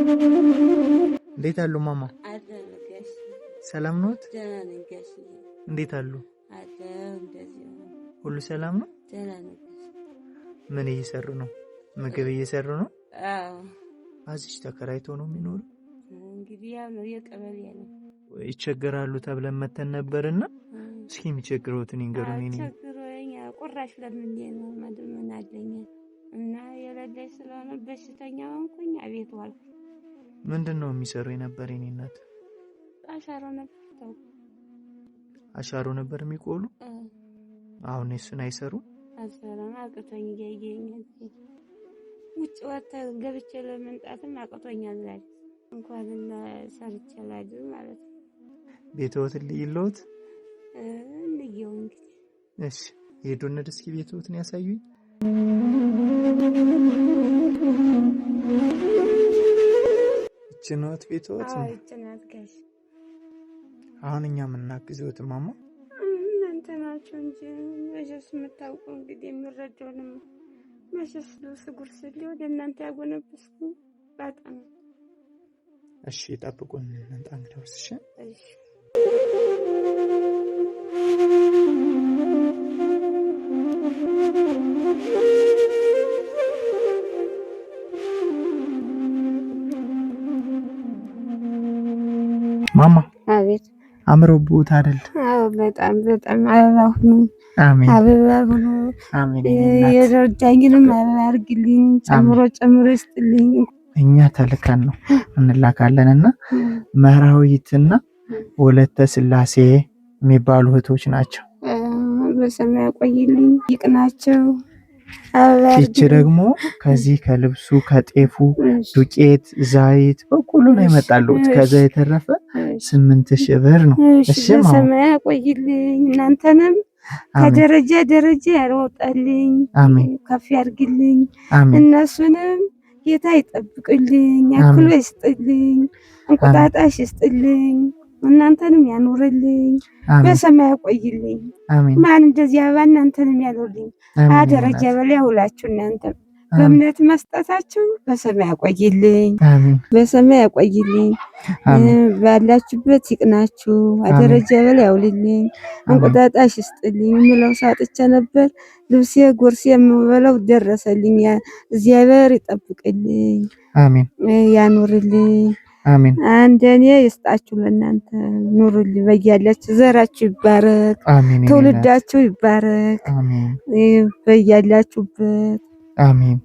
እንዴት አሉ ማማ? አደረገሽ ሰላም ነዎት? ደህና ነኝ ጋሽ። እንዴት አሉ? እንደዚህ ሁሉ ሰላም ነው? ደህና ነኝ። ምን እየሰሩ ነው? ምግብ እየሰሩ ነው? አዎ። እዚህ ተከራይተው ነው የሚኖሩ? እንግዲህ ያው ነው የቀበሌ ነው። ይቸገራሉ ተብለን መተን ነበርና እስኪ የሚቸግረውትን ይንገሩኝ። እኔ ቸግሮኝ ቁራሽ ለምን ነው ምን አለኝ እና የሌለኝ ስለሆነ በሽተኛ ሆንኩኝ። አቤት ዋልኩ። ምንድነው የሚሰሩ የነበር የኔ እናት? አሻሮ ነበር ታው አሻሮ ነበር የሚቆሉ። አሁን እሱን አይሰሩም። አሰራና አቅቶኝ ይገኛል። ውጭ ወጣ ገብቼ ለመንጣትም አቅቶኛል። ዛሬ እንኳን እና ሰርቼ ላድር ማለት ነው። ቤተውት ልይሎት ልየው እንግዲህ እሺ ሄዶን እስኪ ቤተውትን ያሳዩኝ። እችናት ቤተውት ነው። እችናት ጋሽ አሁን እኛ ምናግዘውት ማማ እናንተ ናችሁ እንጂ መቼስ የምታውቁ እንግዲህ የሚረዳውንም መቼስ ልውስ ወደ እናንተ ያጎነበስኩ በጣም እሺ ጠብቁን እናንተ እንግዳውስ እሺ እሺ ማማ አቤት አምሮብዎት አይደል? አዎ በጣም በጣም አበባሁ። አሜን አበባሁ። አሜን። የረዳኝንም አርግልኝ ጨምሮ ይስጥልኝ። እኛ ተልከን ነው እንላካለንና መራዊትና ወለተ ስላሴ የሚባሉ እህቶች ናቸው። በሰማይ ያቆይልኝ ይቅናቸው። እቺ ደግሞ ከዚህ ከልብሱ ከጤፉ ዱቄት ዘይት በቁሉ ነው የመጣሉት። ከዛ የተረፈ 8000 ብር ነው። እሺ በሰማይ ያቆይልኝ። እናንተንም ከደረጃ ደረጃ ያወጣልኝ። አሜን። ከፍ ያርግልኝ። አሜን። እነሱንም ጌታ ይጠብቅልኝ፣ አክሎ ይስጥልኝ፣ እንቁጣጣሽ ይስጥልኝ። እናንተንም ያኑርልኝ፣ በሰማይ ያቆይልኝ። ማን እንደዚህ አባ እናንተንም ያኑርልኝ። ደረጃ በላይ ያውላችሁ። እናንተም በእምነት መስጠታችሁ በሰማይ ያቆይልኝ፣ በሰማይ ያቆይልኝ። ባላችሁበት ይቅናችሁ፣ ደረጃ በላይ ያውልልኝ፣ እንቁጣጣሽ ይስጥልኝ። ምለው ሳጥቼ ነበር ልብሴ ጎርሴ የምበለው ደረሰልኝ። እግዚአብሔር ይጠብቅልኝ፣ አሜን፣ ያኑርልኝ። አሜን። አንደኔ ይስጣችሁ። ለእናንተ ኑሩልኝ። በያላችሁ ዘራችሁ ይባረክ፣ ትውልዳችሁ ይባረክ። በያላችሁበት አሜን።